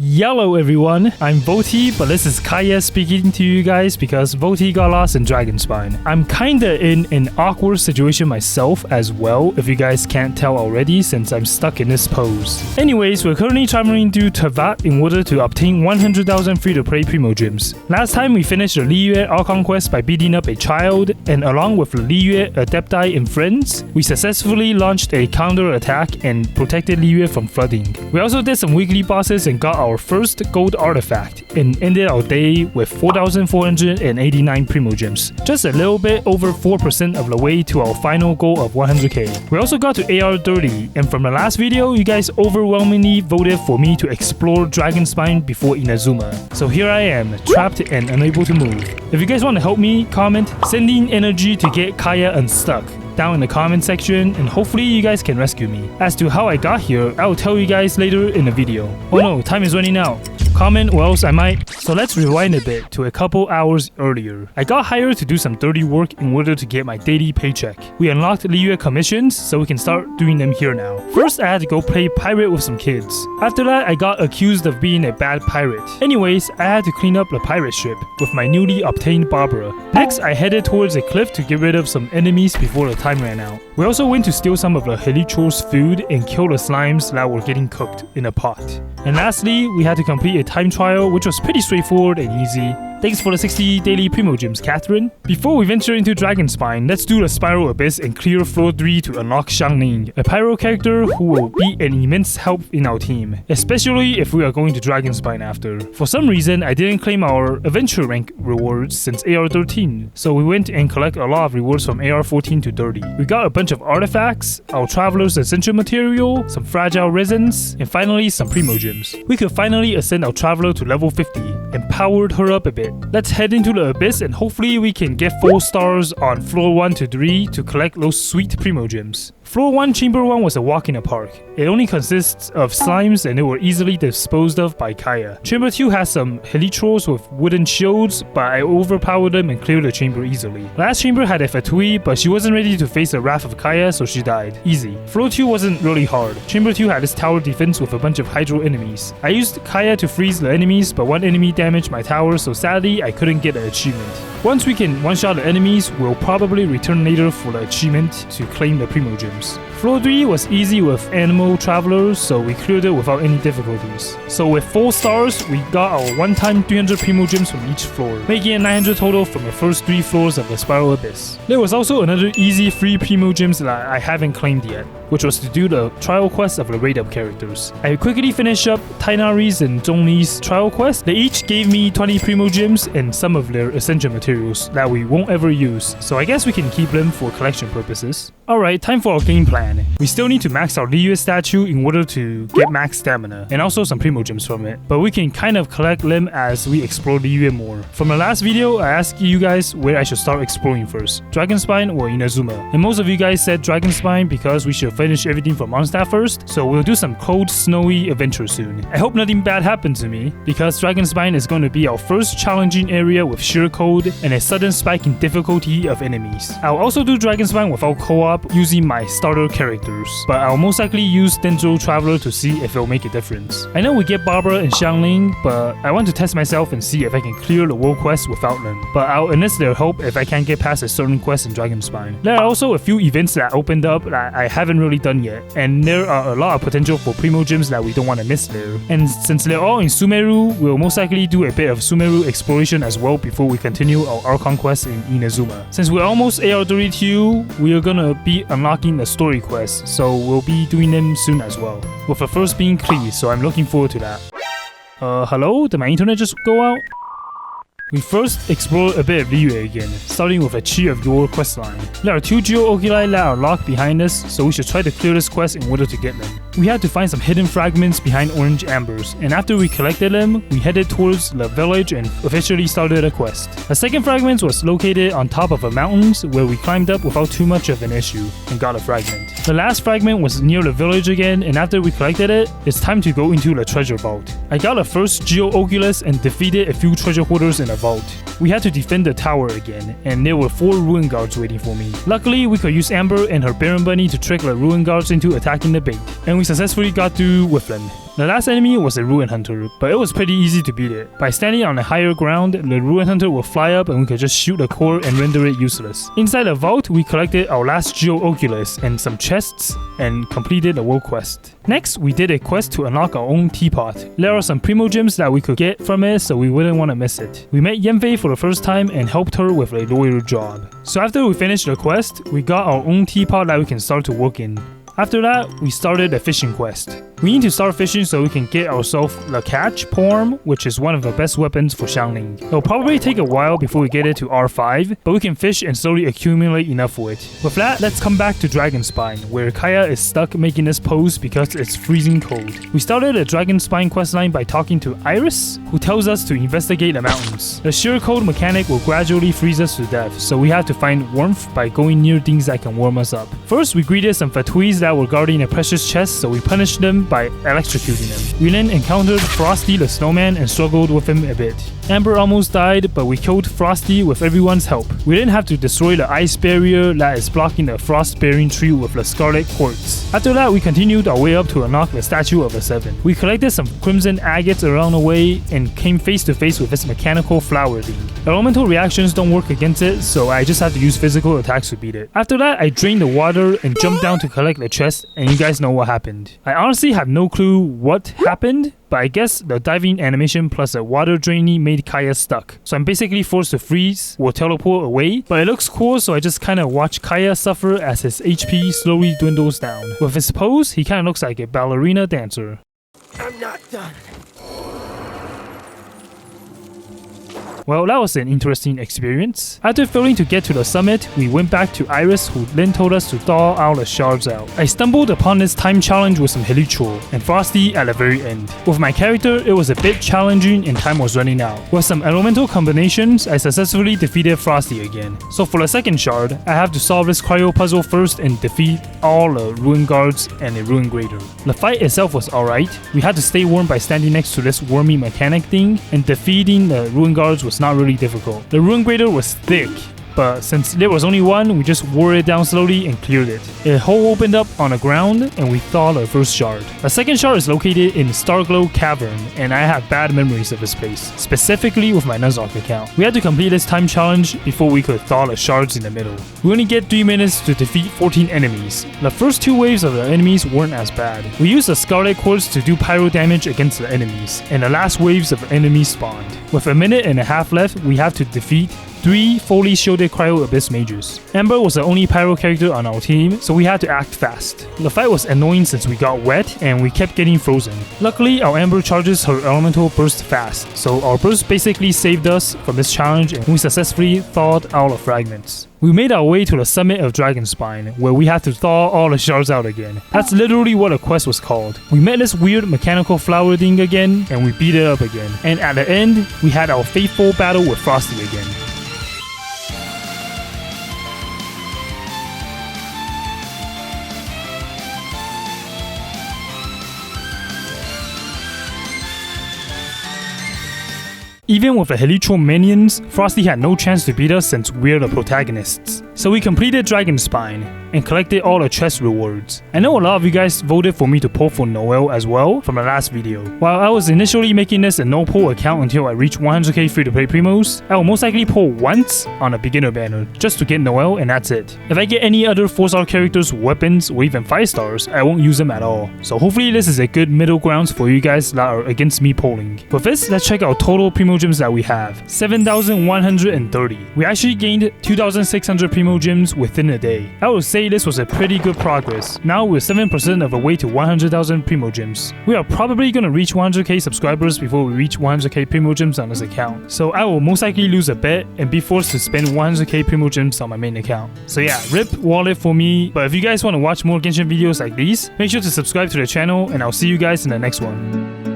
Hello everyone, I'm Voltyea, but this is Kaya speaking to you guys because Voltyea got lost in Dragonspine. I'm kinda in an awkward situation myself as well, if you guys can't tell already, since I'm stuck in this pose. Anyways, we're currently traveling through Teyvat in order to obtain 100,000 free-to-play Primogems. Last time we finished the Liyue Archon quest by beating up a child, and along with the Liyue Adepti and friends, we successfully launched a counter-attack and protected Liyue from flooding. We also did some weekly bosses and got our first gold artifact, and ended our day with 4,489 Primogems, just a little bit over 4% of the way to our final goal of 100k. We also got to AR 30, and from the last video, you guys overwhelmingly voted for me to explore Dragonspine before Inazuma. So here I am, trapped and unable to move. If you guys want to help me, comment, sending energy to get Kaya unstuck down in the comment section, and hopefully you guys can rescue me. As to how I got here, I will tell you guys later in the video. Oh no, time is running out. Comment or else I might. So let's rewind a bit to a couple hours earlier. I got hired to do some dirty work in order to get my daily paycheck. We unlocked Liyue commissions, so we can start doing them here now. First, I had to go play pirate with some kids. After that, I got accused of being a bad pirate. Anyways, I had to clean up the pirate ship with my newly obtained Barbara. Next, I headed towards a cliff to get rid of some enemies before the time ran out. We also went to steal some of the Helichor's food and kill the slimes that were getting cooked in a pot. And lastly, we had to complete a time trial, which was pretty straightforward and easy. Thanks for the 60 daily Primogems, Catherine. Before we venture into Dragonspine, let's do the Spiral Abyss and clear floor 3 to unlock Xiangling, a pyro character who will be an immense help in our team, especially if we are going to Dragonspine after. For some reason, I didn't claim our adventure rank rewards since AR 13, so we went and collect a lot of rewards from AR 14 to 30. We got a bunch of artifacts, our Traveler's Essential Material, some fragile resins, and finally some Primogems. We could finally ascend our Traveler to level 50 and powered her up a bit. Let's head into the Abyss and hopefully we can get 4 stars on floor 1 to 3 to collect those sweet Primogems. Floor 1, Chamber 1 was a walk in the park. It only consists of slimes and they were easily disposed of by Kaya. Chamber 2 has some Helichors with wooden shields, but I overpowered them and cleared the chamber easily. Last chamber had a Fatui, but she wasn't ready to face the wrath of Kaya, so she died. Easy. Floor 2 wasn't really hard. Chamber 2 had this tower defense with a bunch of Hydro enemies. I used Kaya to freeze the enemies, but one enemy damaged my tower, so sadly I couldn't get the achievement. Once we can one-shot the enemies, we'll probably return later for the achievement to claim the Primogems. Floor 3 was easy with animal travelers, so we cleared it without any difficulties. So with 4 stars, we got our one-time 300 Primogems from each floor, making it 900 total from the first 3 floors of the Spiral Abyss. There was also another easy free Primogems that I haven't claimed yet, which was to do the trial quest of the raid-up characters. I quickly finished up Tainari's and Zhongli's trial quest. They each gave me 20 Primogems and some of their essential materials that we won't ever use, so I guess we can keep them for collection purposes. Alright, time for our game plan. We still need to max our Liyue statue in order to get max stamina, and also some Primogems from it, but we can kind of collect them as we explore Liyue more. From the last video, I asked you guys where I should start exploring first, Dragonspine or Inazuma, and most of you guys said Dragonspine because we should finish everything from Mondstadt first, so we'll do some cold, snowy adventure soon. I hope nothing bad happens to me, because Dragonspine is going to be our first challenging area with sheer cold and a sudden spike in difficulty of enemies. I'll also do Dragonspine without co-op using my starter characters, but I'll most likely use Dendro Traveler to see if it'll make a difference. I know we get Barbara and Xiangling, but I want to test myself and see if I can clear the world quest without them, but I'll enlist their help if I can't get past a certain quest in Dragonspine. There are also a few events that opened up that I haven't really done yet, and there are a lot of potential for Primogems that we don't want to miss there. And since they're all in Sumeru, we'll most likely do a bit of Sumeru exploration as well before we continue our Archon quest in Inazuma. Since we're almost AR 32, we are gonna be unlocking the story quest, so we'll be doing them soon as well, with the first being Klee, so I'm looking forward to that. Hello? Did my internet just go out? We first explore a bit of Liyue again, starting with a Chi of Your questline. There are 2 Geo-Oculi that are locked behind us, so we should try to clear this quest in order to get them. We had to find some hidden fragments behind orange ambers, and after we collected them, we headed towards the village and officially started a quest. The second fragment was located on top of a mountain where we climbed up without too much of an issue, and got a fragment. The last fragment was near the village again, and after we collected it, it's time to go into the treasure vault. I got a first Geo-Oculus and defeated a few treasure hoarders in a vault. We had to defend the tower again, and there were 4 ruin guards waiting for me. Luckily, we could use Amber and her Baron Bunny to trick the ruin guards into attacking the bait, and we successfully got through with them. The last enemy was a Ruin Hunter, but it was pretty easy to beat it. By standing on a higher ground, the Ruin Hunter will fly up and we could just shoot a core and render it useless. Inside the vault, we collected our last Geo Oculus and some chests and completed a world quest. Next, we did a quest to unlock our own teapot. There are some Primogems that we could get from it, so we wouldn't want to miss it. We met Yenfei for the first time and helped her with a lawyer job. So after we finished the quest, we got our own teapot that we can start to work in. After that, we started a fishing quest. We need to start fishing so we can get ourselves the catch porm, which is one of the best weapons for Xiangling. It'll probably take a while before we get it to R5, but we can fish and slowly accumulate enough for it. With that, let's come back to Dragonspine, where Kaya is stuck making this pose because it's freezing cold. We started a Dragonspine questline by talking to Iris, who tells us to investigate the mountains. The sheer cold mechanic will gradually freeze us to death, so we have to find warmth by going near things that can warm us up. First, we greeted some Fatuis that were guarding a precious chest, so we punished them by electrocuting them. We then encountered Frosty the snowman and struggled with him a bit. Amber almost died, but we killed Frosty with everyone's help. We didn't have to destroy the ice barrier that is blocking the frost-bearing tree with the scarlet quartz. After that, we continued our way up to unlock the statue of the Seven. We collected some crimson agates around the way and came face to face with its mechanical flower thing. Elemental reactions don't work against it, so I just have to use physical attacks to beat it. After that, I drained the water and jumped down to collect the chest, and you guys know what happened. I honestly have no clue what happened, but I guess the diving animation plus a water draining made Kaya stuck. So I'm basically forced to freeze or teleport away, but it looks cool, so I just kinda watch Kaya suffer as his HP slowly dwindles down. With his pose, he kinda looks like a ballerina dancer. I'm not done. Well, that was an interesting experience. After failing to get to the summit, we went back to Iris, who then told us to thaw all the shards out. I stumbled upon this time challenge with some Hilichurl and Frosty at the very end. With my character, it was a bit challenging and time was running out. With some elemental combinations, I successfully defeated Frosty again. So for the second shard, I have to solve this cryo puzzle first and defeat all the Ruin Guards and a Ruin Greater. The fight itself was alright. We had to stay warm by standing next to this wormy mechanic thing, and defeating the Ruin Guards was not really difficult. The Ruin Greater was thick, but since there was only one, we just wore it down slowly and cleared it. A hole opened up on the ground and we thawed our first shard. The second shard is located in Starglow Cavern, and I have bad memories of this place, specifically with my Nuzlocke account. We had to complete this time challenge before we could thaw the shards in the middle. We only get 3 minutes to defeat 14 enemies. The first 2 waves of the enemies weren't as bad. We used the Scarlet Quartz to do pyro damage against the enemies, and the last waves of enemies spawned. With a minute and a half left, we have to defeat 3 fully shielded Cryo Abyss mages. Amber was the only pyro character on our team, so we had to act fast. The fight was annoying since we got wet and we kept getting frozen. Luckily, our Amber charges her elemental burst fast, so our burst basically saved us from this challenge and we successfully thawed all the fragments. We made our way to the summit of Dragonspine, where we had to thaw all the shards out again. That's literally what the quest was called. We met this weird mechanical flower thing again, and we beat it up again. And at the end, we had our fateful battle with Frosty again. Even with the Hilichurl minions, Frosty had no chance to beat us since we're the protagonists. So we completed Dragonspine and collected all the chest rewards. I know a lot of you guys voted for me to pull for Noelle as well from the last video. While I was initially making this a no pull account until I reach 100k free to play primos, I will most likely pull once on a beginner banner just to get Noelle, and that's it. If I get any other 4-star characters, weapons, or even 5 stars, I won't use them at all. So hopefully this is a good middle ground for you guys that are against me polling. For this, let's check out total Primogems that we have. 7,130. We actually gained 2,600 Primogems within a day. I would say this was a pretty good progress. Now we're 7% of the way to 100,000 Primogems. We are probably gonna reach 100k subscribers before we reach 100k Primogems on this account. So I will most likely lose a bet and be forced to spend 100k Primogems on my main account. So yeah, rip wallet for me. But if you guys want to watch more Genshin videos like these, make sure to subscribe to the channel, and I'll see you guys in the next one.